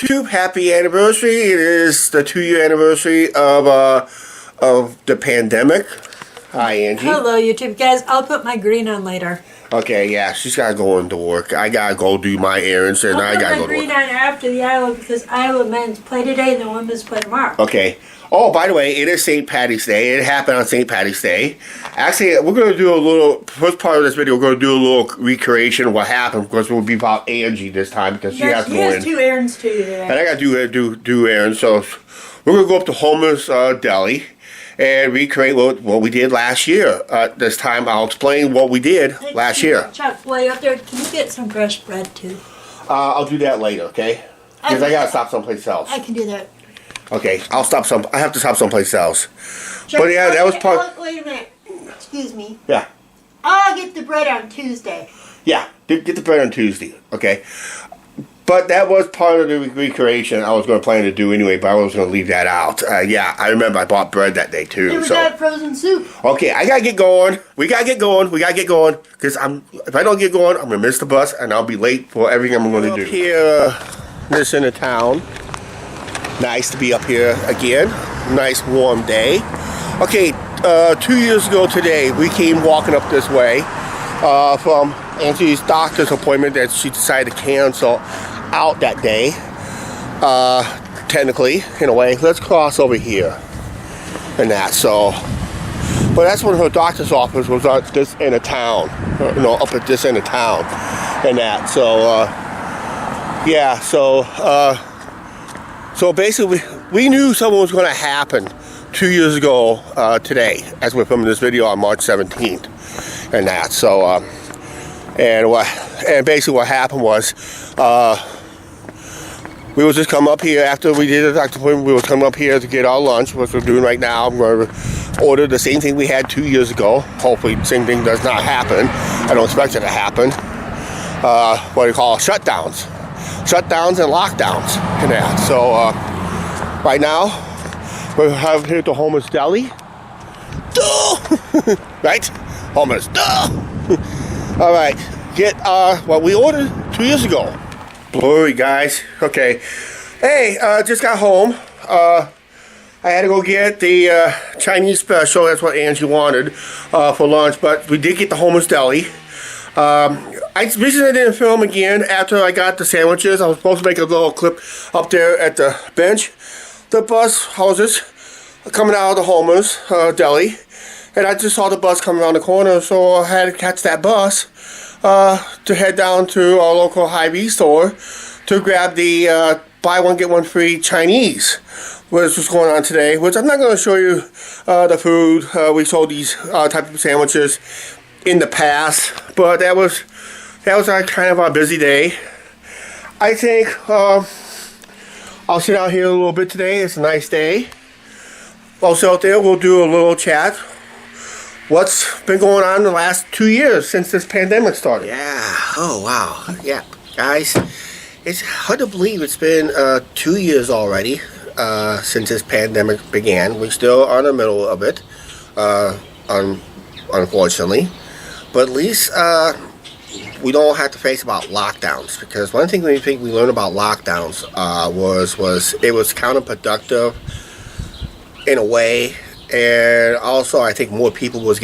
YouTube, happy anniversary. It is the 2-year anniversary of the pandemic. Hi, Angie. Hello, YouTube guys. I'll put my green on later. Okay, yeah, she's got to go into work. I got to go do my errands, and I got to go to work. I'll put my green on after the Iowa, because Iowa men's play today and the women's play tomorrow. Okay. Oh, by the way, it is St. Patty's Day. It happened on St. Patty's Day. Actually, we're going to do a little, first part of this video, we're going to do a little recreation of what happened, because it will be about Angie this time, because she has to go in. She has 2 errands to do today. And I got to do errands, so we're going to go up to Homer's Deli and recreate what we did last year. This time, I'll explain what we did last year. Chuck, while you're up there, can you get some fresh bread, too? I'll do that later, okay? Because I got to stop someplace else. I can do that. Okay, I have to stop someplace else. Chuck, but yeah, that was part. Wait a minute. Excuse me. Yeah. I'll get the bread on Tuesday. Yeah, get the bread on Tuesday, okay? But that was part of the recreation I was going to plan to do anyway, but I was going to leave that out. Yeah, I remember I bought bread that day too. And we got frozen soup. Okay, I got to get going. We got to get going. Because if I don't get going, I'm going to miss the bus and I'll be late for everything I'm going to do. Here, this in the town. Nice to be up here again. Nice warm day. Okay, 2 years ago today, we came walking up this way from Angie's doctor's appointment that she decided to cancel out that day. Technically, in a way. Let's cross over here. And that, so. But that's when her doctor's office was at this end of town. Up at this end of town. And that, so, yeah, so, so basically, we knew something was going to happen 2 years ago today, as we're filming this video on March 17th, and that. So, and basically what happened was, we would just come up here after we did the doctor's appointment. We would come up here to get our lunch, which we're doing right now. I'm going to order the same thing we had 2 years ago. Hopefully, the same thing does not happen. I don't expect it to happen. What do you call shutdowns? Shutdowns and lockdowns and that. So right now we're here at the Homer's Deli. Duh! Right? Homer's. Duh! All right. Get what we ordered 2 years ago. Blurry, guys. Okay. Hey, just got home. I had to go get the Chinese special. That's what Angie wanted for lunch. But we did get the Homer's Deli. I recently didn't film again after I got the sandwiches. I was supposed to make a little clip up there at the bench. The bus houses coming out of the Homer's Deli. And I just saw the bus coming around the corner, so I had to catch that bus to head down to our local Hy-Vee store to grab the buy one get one free Chinese, which was going on today. Which I'm not going to show you the food. We sold these type of sandwiches in the past, but that was our kind of our busy day. I think I'll sit out here a little bit today. It's a nice day. Also out there, we'll do a little chat. What's been going on in the last 2 years since this pandemic started? Yeah. Oh, wow. Yeah. Guys, it's hard to believe it's been 2 years already since this pandemic began. We still are in the middle of it, unfortunately. But at least we don't have to face about lockdowns, because one thing we learned about lockdowns was it was counterproductive in a way. And also, I think more people was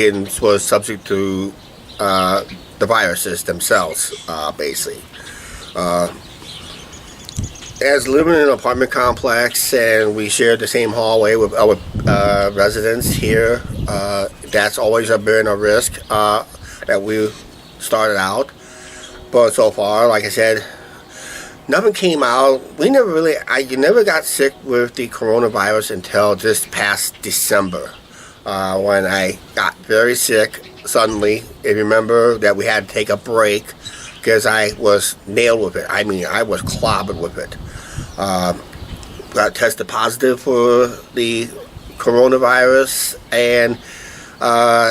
subject to the viruses themselves, basically. As living in an apartment complex, and we shared the same hallway with our residents here, that's always been a risk that we started out. But so far, like I said, nothing came out. I never got sick with the coronavirus until just past December, when I got very sick suddenly. If you remember that we had to take a break because I was nailed with it. I mean, I was clobbered with it. Got tested positive for the coronavirus and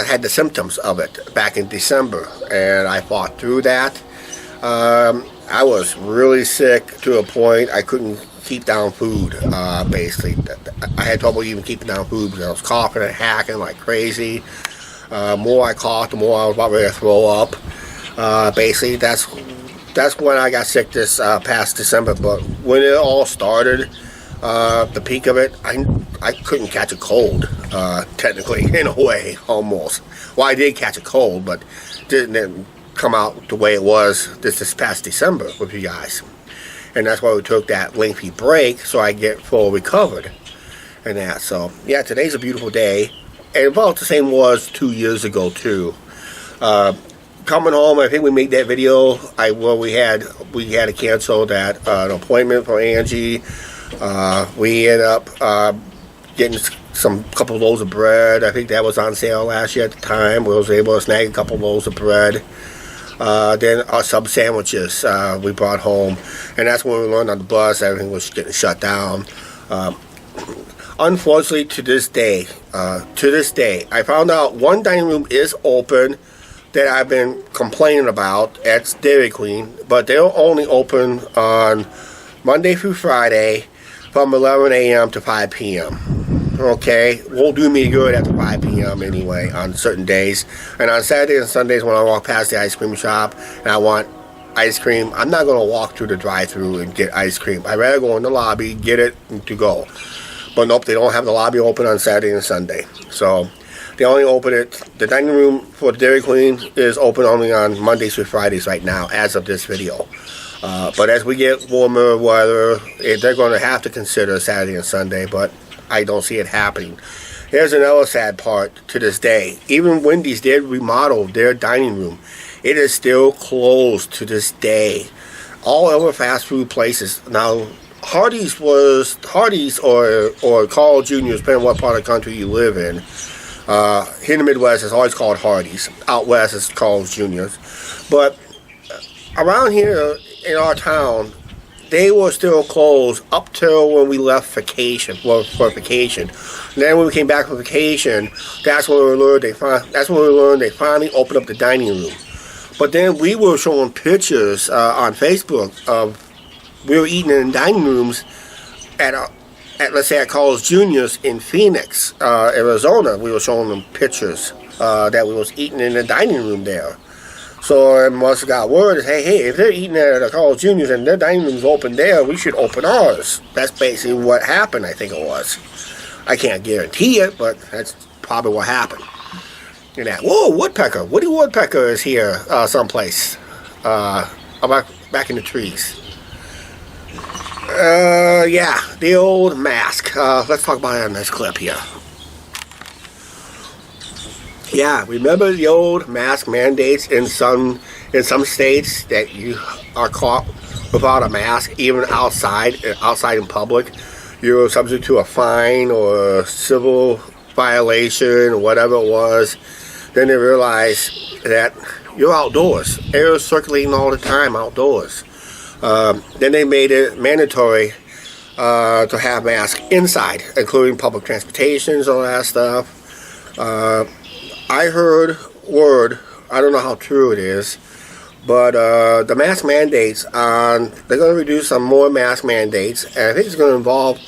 had the symptoms of it back in December, and I fought through that. I was really sick to a point I couldn't keep down food, basically. I had trouble even keeping down food because I was coughing and hacking like crazy. The more I coughed, the more I was about ready to throw up. Basically, that's that's when I got sick this past December. But when it all started, the peak of it, I couldn't catch a cold, technically, in a way, almost. Well, I did catch a cold, but didn't come out the way it was this past December with you guys. And that's why we took that lengthy break, so I get full recovered and that. So yeah, today's a beautiful day, and about the same was 2 years ago too. Coming home, I think we made that video. We had to cancel that an appointment for Angie. We ended up getting couple loaves of bread. I think that was on sale last year at the time. We was able to snag a couple loaves of bread. Then our sub sandwiches we brought home, and that's when we learned on the bus everything was getting shut down. Unfortunately, to this day, I found out one dining room is open that I've been complaining about. That's Dairy Queen, but they're only open on Monday through Friday from 11 a.m. to 5 p.m. Okay, won't do me good after 5 p.m. anyway on certain days. And on Saturdays and Sundays when I walk past the ice cream shop and I want ice cream, I'm not going to walk through the drive-thru and get ice cream. I'd rather go in the lobby, get it, and to go. But nope, they don't have the lobby open on Saturday and Sunday. So they only open it, the dining room for the Dairy Queen is open only on Mondays through Fridays right now, as of this video. But as we get warmer weather, they're going to have to consider Saturday and Sunday, but I don't see it happening. Here's another sad part to this day. Even Wendy's did remodel their dining room. It is still closed to this day. All other fast food places. Now, Hardee's or Carl Jr., depending on what part of the country you live in. Here in the Midwest, it's always called Hardee's. Out west, it's Carl's Jr.'s. But around here in our town, they were still closed up till when we left vacation, for vacation. And then when we came back from vacation, that's when we learned they finally opened up the dining room. But then we were showing pictures on Facebook of we were eating in dining rooms at let's say at Carl's Jr.'s in Phoenix, Arizona. We were showing them pictures that we was eating in the dining room there. So I must have got word, hey, if they're eating at Carl's Jr.'s and their dining room's open there, we should open ours. That's basically what happened, I think it was. I can't guarantee it, but that's probably what happened. And that, whoa, woodpecker. Woody Woodpecker is here someplace. Back in the trees. Yeah, the old mask. Let's talk about it in this clip here. Yeah, remember the old mask mandates in some states that you are caught without a mask, even outside in public, you're subject to a fine or a civil violation or whatever it was. Then they realize that you're outdoors. Air is circulating all the time outdoors. Then they made it mandatory to have masks inside, including public transportations, all that stuff. I heard word, I don't know how true it is, but the mask mandates, they're going to reduce some more mask mandates, and I think it's going to involve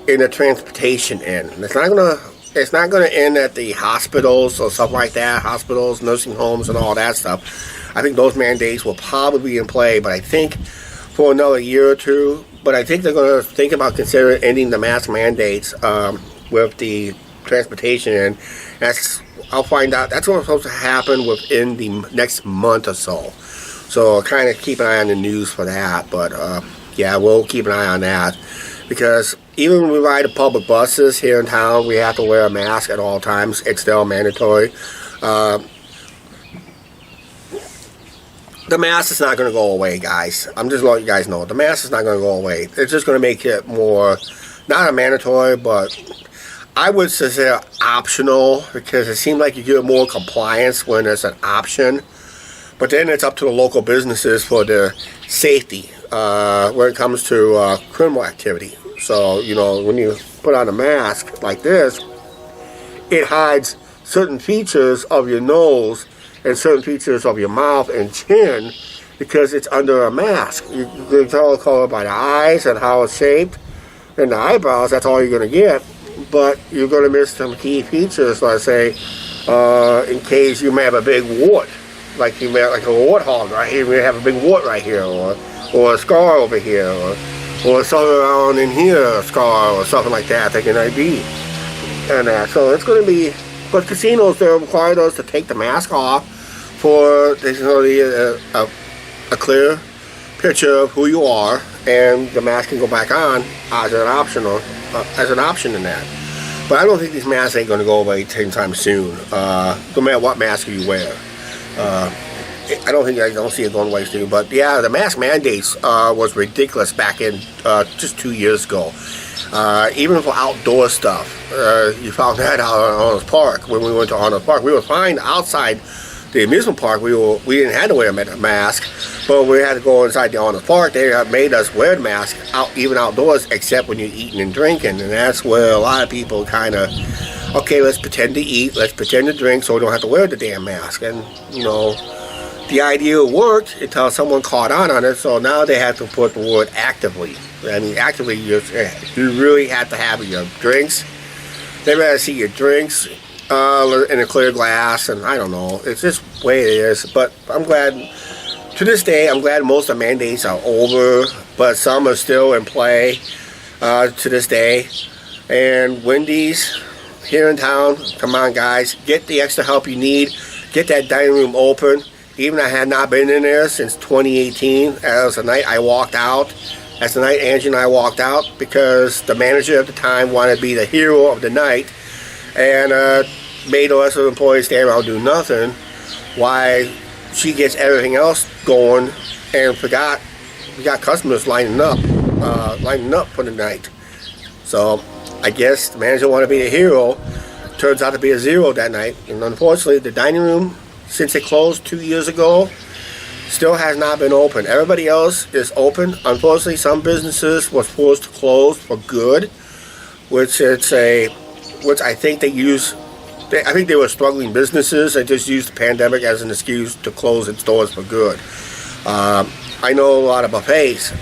in the transportation end. It's not going to end at the hospitals or stuff like that, hospitals, nursing homes, and all that stuff. I think those mandates will probably be in play, but I think for another year or two. But I think they're going to think about considering ending the mask mandates with the transportation end. I'll find out. That's what's supposed to happen within the next month or so. So kind of keep an eye on the news for that. But yeah, we'll keep an eye on that. Because even when we ride the public buses here in town, we have to wear a mask at all times. It's still mandatory. The mask is not going to go away, guys. I'm just letting you guys know. The mask is not going to go away. It's just going to make it more, not a mandatory, but I would say optional, because it seems like you get more compliance when it's an option. But then it's up to the local businesses for their safety when it comes to criminal activity. So, you know, when you put on a mask like this, it hides certain features of your nose and certain features of your mouth and chin because it's under a mask. You can tell the color by the eyes and how it's shaped, and the eyebrows, that's all you're going to get. But you're going to miss some key features, let's say, in case you may have a big wart. like you met like a warthog right here. We have a big wart right here, or a scar over here, or something around in here, a scar or something like that. They can ID and that. So it's going to be. But casinos, they required us to take the mask off for there's a clear picture of who you are, and the mask can go back on as an option in that. But I don't think these masks ain't going to go away anytime soon. No matter what mask you wear. I don't see it going away soon. But yeah, the mask mandates was ridiculous back in just 2 years ago. Even for outdoor stuff, you found that out at Arnold's Park. When we went to Arnold's Park, we were fine outside the amusement park. We didn't have to wear a mask, but we had to go inside the Arnold's Park. They made us wear the mask even outdoors, except when you're eating and drinking, and that's where a lot of people kind of, okay, let's pretend to eat, let's pretend to drink, so we don't have to wear the damn mask. And you know, the idea worked until someone caught on it. So now they have to put the word actively. I mean, actively, you really have to have your drinks. They rather see your drinks in a clear glass, and I don't know. It's just the way it is. But I'm glad, to this day, I'm glad most of the mandates are over, but some are still in play to this day. And Wendy's here in town, come on guys, get the extra help you need. Get that dining room open. Even I had not been in there since 2018. As the night I walked out. That's the night Angie and I walked out, because the manager at the time wanted to be the hero of the night and made the rest of the employees stay around and do nothing, while she gets everything else going and forgot we got customers lining up for the night. So I guess the manager wanted to be a hero. Turns out to be a zero that night. And unfortunately, the dining room, since it closed 2 years ago, still has not been open. Everybody else is open. Unfortunately, some businesses was forced to close for good, which I think they use. I think they were struggling businesses. They just used the pandemic as an excuse to close its doors for good. I know a lot of buffets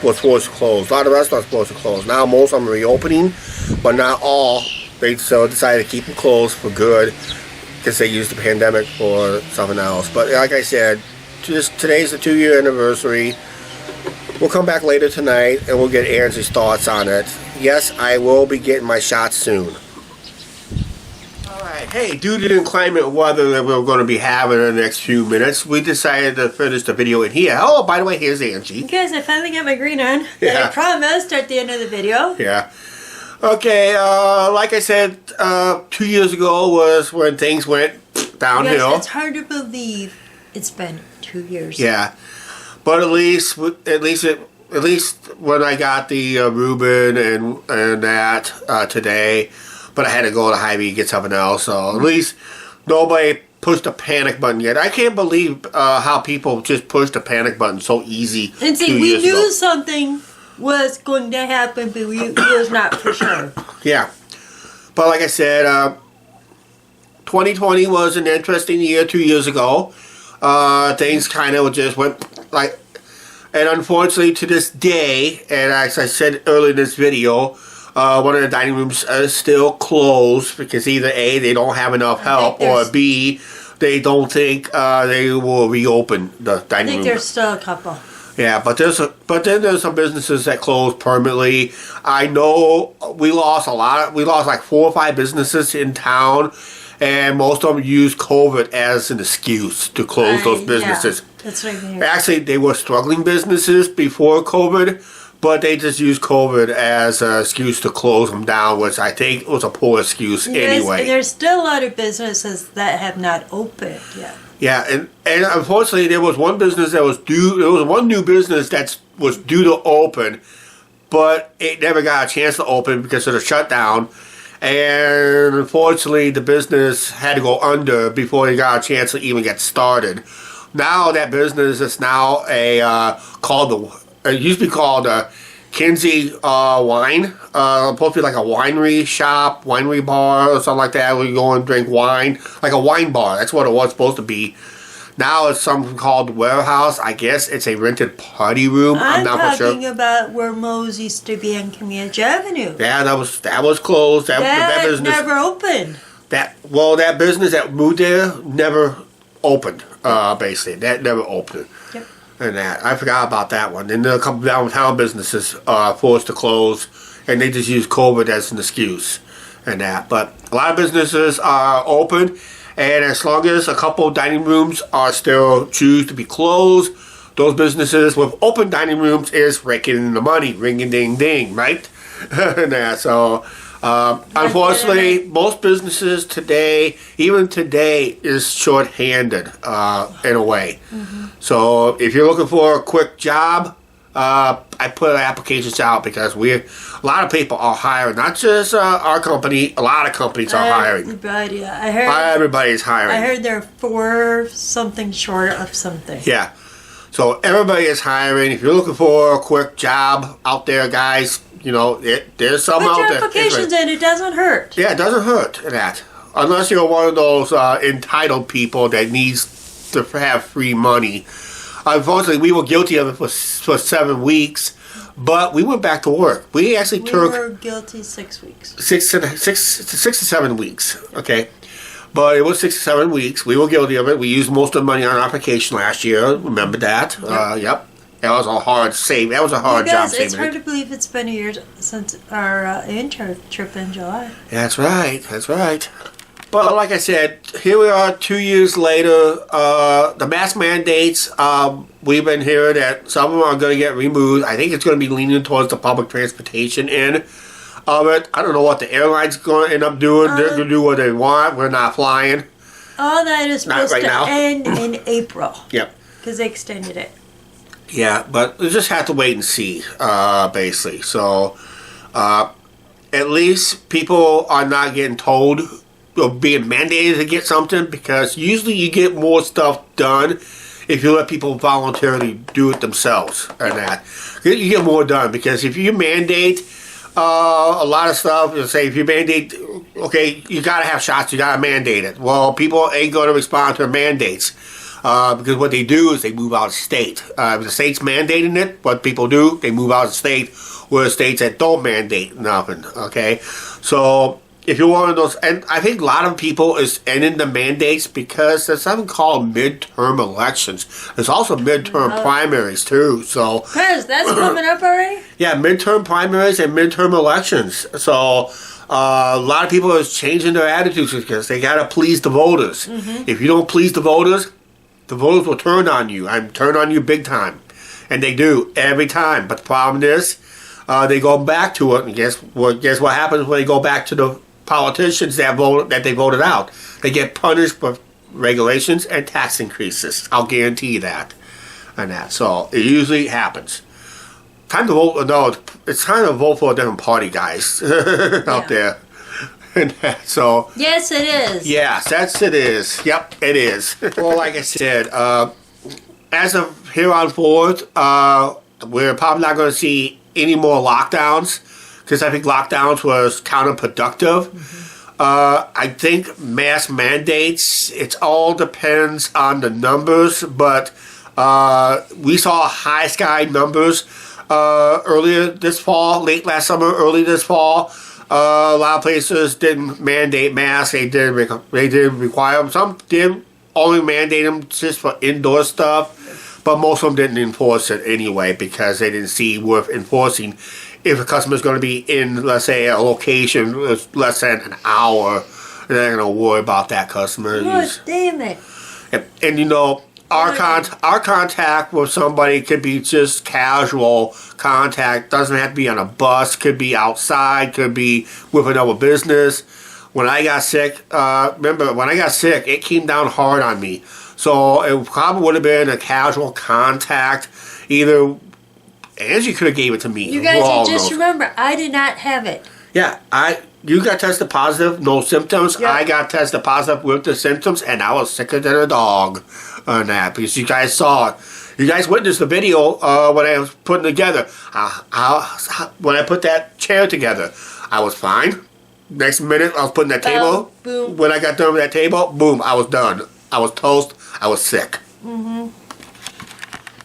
was forced to close. A lot of restaurants forced to close. Now most of them are reopening, but not all. They so decided to keep them closed for good, because they used the pandemic for something else. But like I said, today's the 2-year anniversary. We'll come back later tonight and we'll get Angie's thoughts on it. Yes, I will be getting my shot soon. Alright, hey, due to the inclement weather that we're going to be having in the next few minutes, we decided to finish the video in here. Oh, by the way, here's Angie. Guys, I finally got my green on. Yeah. I promised at the end of the video. Yeah. Okay, like I said, 2 years ago was when things went downhill. Yes, it's hard to believe it's been 2 years. Yeah, but at least when I got the Reuben and that today, but I had to go to Hy-Vee and get something else. So at least nobody pushed the panic button yet. I can't believe how people just pushed the panic button so easy. And see, we knew something was going to happen, but it was not for sure. Yeah, but like I said, 2020 was an interesting year 2 years ago. Things kind of just went like, and unfortunately to this day, and as I said earlier in this video, one of the dining rooms is still closed because either A, they don't have enough help, or B, they don't think they will reopen the dining room. I think there's still a couple. Yeah, but then there's some businesses that closed permanently. I know we lost a lot. We lost like 4 or 5 businesses in town, and most of them used COVID as an excuse to close those businesses. Yeah, that's what I mean. Actually, they were struggling businesses before COVID, but they just used COVID as an excuse to close them down, which I think was a poor excuse anyway. And there's still a lot of businesses that have not opened yet. Yeah, and unfortunately there was one business that was due, there was one new business that was due to open, but it never got a chance to open because of the shutdown, and unfortunately the business had to go under before it got a chance to even get started. Now that business is now it used to be called Kinsey Wine. Supposed to be like a winery shop, winery bar or something like that, where you go and drink wine. Like a wine bar, that's what it was supposed to be. Now it's something called Warehouse. I guess it's a rented party room. I'm not for sure. I'm talking about where Moe's used to be on Comanche Avenue. Yeah, that was closed. That business never opened. That business that moved there never opened, basically. That never opened. Yep. And that. I forgot about that one. And then a couple downtown businesses forced to close, and they just use COVID as an excuse and that. But a lot of businesses are open, and as long as a couple dining rooms are still choose to be closed, those businesses with open dining rooms is raking in the money, ring a ding ding, right? And that. So unfortunately, most businesses today, even today, is short-handed in a way. So if you're looking for a quick job, I put applications out because a lot of people are hiring. Not just our company, a lot of companies are hiring. Everybody, I heard. Everybody's hiring. I heard there are 4 something short of something. Yeah. So everybody is hiring. If you're looking for a quick job out there, guys, you know, there's some Put out your there. applications in. It doesn't hurt. Yeah, it doesn't hurt that. Unless you're one of those entitled people that needs to have free money. Unfortunately, we were guilty of it for 7 weeks, but we went back to work. We actually We took were guilty 6 weeks. 6 to 7 weeks, okay? But it was 6 to 7 weeks. We were guilty of it. We used most of the money on our vacation last year. Remember that? Yep. That was a hard save. That was a hard job saving. It's hard to believe it's been a year since our intern trip in July. That's right. That's right. But like I said, here we are 2 years later. The mask mandates, we've been hearing that some of them are going to get removed. I think it's going to be leaning towards the public transportation end of it. I don't know what the airline's going to end up doing. They're going to do what they want. We're not flying. All that is supposed right to now. end in April. Yep. Because they extended it. Yeah, but we just have to wait and see, basically. So, at least people are not getting told or being mandated to get something, because usually you get more stuff done if you let people voluntarily do it themselves or that. You get more done, because if you mandate a lot of stuff, say if you mandate, okay, you got to have shots, you got to mandate it. Well, people ain't going to respond to mandates. Because what they do is they move out of state. If the state's mandating it, what people do, they move out of state, where states that don't mandate nothing, okay? So, if you're one of those, and I think a lot of people is ending the mandates because there's something called midterm elections. There's also midterm primaries, too, so... Because that's coming up already? Yeah, midterm primaries and midterm elections. So... a lot of people is changing their attitudes because they gotta please the voters. If you don't please the voters will turn on you. Turn on you big time, and they do every time. But the problem is, they go back to it, and guess what happens when they go back to the politicians that they voted out? They get punished for regulations and tax increases. I'll guarantee you that, and that. So it usually happens. Time to vote. No, it's time to vote for a different party, guys, out there. And so. Yes, it is. Yes, it is. Yep, it is. Well, like I said, as of here on forward, we're probably not going to see any more lockdowns, because I think lockdowns was counterproductive. I think mask mandates, it all depends on the numbers, but we saw high sky numbers earlier this fall, late last summer, early this fall. A lot of places didn't mandate masks. They didn't require them. Some did only mandate them just for indoor stuff, but most of them didn't enforce it anyway, because they didn't see worth enforcing. If a customer's going to be in, let's say, a location less than an hour, they're not going to worry about that customer. God damn it. And you know, our contact with somebody could be just casual contact. Doesn't have to be on a bus. Could be outside. Could be with another business. When I got sick, remember when I got sick, it came down hard on me. So it probably would have been a casual contact. Either Angie could have gave it to me. You guys, just remember, I did not have it. Yeah, you got tested positive, no symptoms. Yep. I got tested positive with the symptoms, and I was sicker than a dog on that, because you guys saw it. You guys witnessed the video when I was putting together. When I put that chair together, I was fine. Next minute, I was putting that table. Boom. When I got done with that table, boom, I was done. I was toast. I was sick.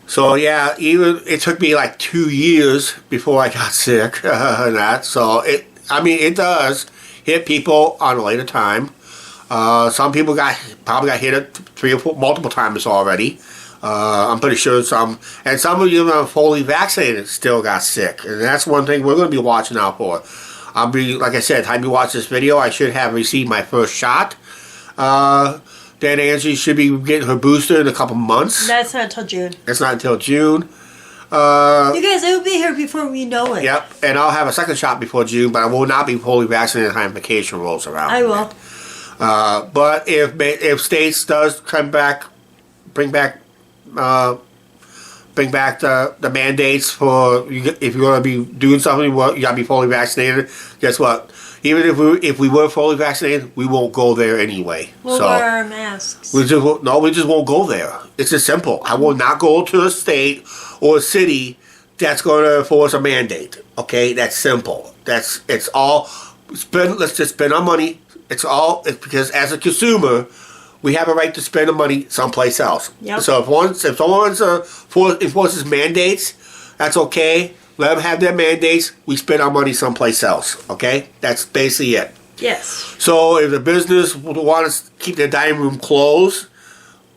So yeah, it took me like 2 years before I got sick and that. So it does hit people on a later time. Some people probably got hit it 3 or 4 multiple times already. I'm pretty sure some of you that are fully vaccinated still got sick, and that's one thing we're going to be watching out for. Like I said, time you watch this video, I should have received my first shot. Then Angie should be getting her booster in a couple months. That's not until June. It's not until June. You guys, it will be here before we know it. Yep, and I'll have a second shot before June, but I will not be fully vaccinated time vacation rolls around. I will. But if states does bring back the mandates for if you're going to be doing something, you got to be fully vaccinated. Guess what? Even if we were fully vaccinated, we won't go there anyway. We'll wear our masks. We just won't go there. It's just simple. I will not go to a state or a city that's going to enforce a mandate. Okay, that's simple. Let's just spend our money. It's because as a consumer, we have a right to spend the money someplace else. Yep. So if someone enforces mandates, that's okay. Let them have their mandates. We spend our money someplace else. Okay? That's basically it. Yes. So if the business wants to keep their dining room closed,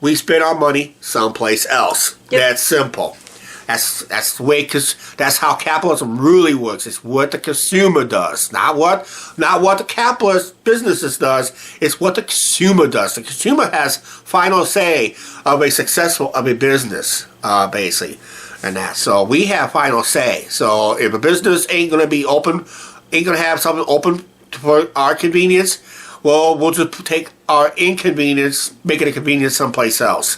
we spend our money someplace else. Yep. That's simple. That's the way, because that's how capitalism really works. It's what the consumer does, not what the capitalist businesses does. It's what the consumer does. The consumer has final say of a business, basically, and that. So we have final say. So if a business ain't gonna have something open for our convenience, well, we'll just take our inconvenience, make it a convenience someplace else.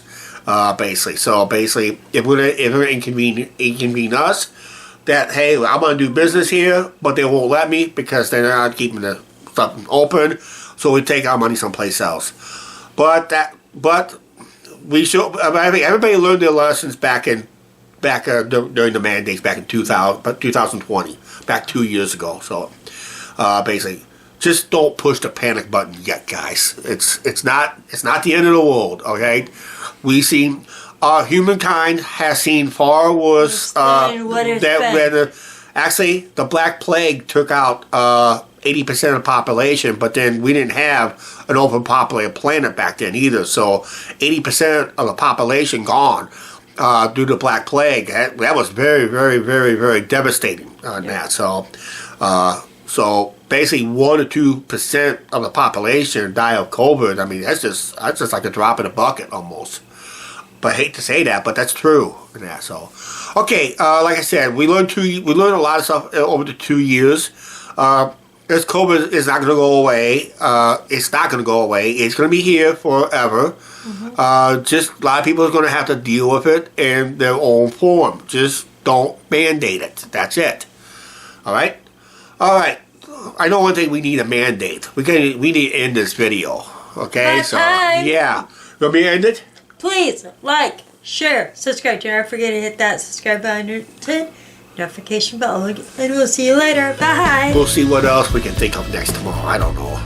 Basically. So basically, if we're inconvenience us, that hey, I'm gonna do business here, but they won't let me because they're not keeping the stuff open. So we take our money someplace else. But we should. I think everybody learned their lessons back during the mandates back in 2020, back 2 years ago. So basically, just don't push the panic button yet, guys. It's not the end of the world. Okay. Humankind has seen far worse. Actually, the Black Plague took out 80% of the population, but then we didn't have an overpopulated planet back then either. So 80% of the population gone due to Black Plague. That was very, very, very, very devastating on that. So basically 1 or 2% of the population die of COVID. I mean, that's just like a drop in a bucket almost. But I hate to say that, but that's true. Yeah, so okay, like I said, we learned a lot of stuff over the 2 years. This COVID is not going to go away. It's not going to go away. It's going to be here forever. Mm-hmm. Just a lot of people are going to have to deal with it in their own form. Just don't mandate it. That's it. All right. I know one thing. We need a mandate. We need to end this video. Okay. Yeah. You want me to end it? Please like, share, subscribe. Do not forget to hit that subscribe button, notification bell, and we'll see you later. Bye. We'll see what else we can think of next tomorrow. I don't know.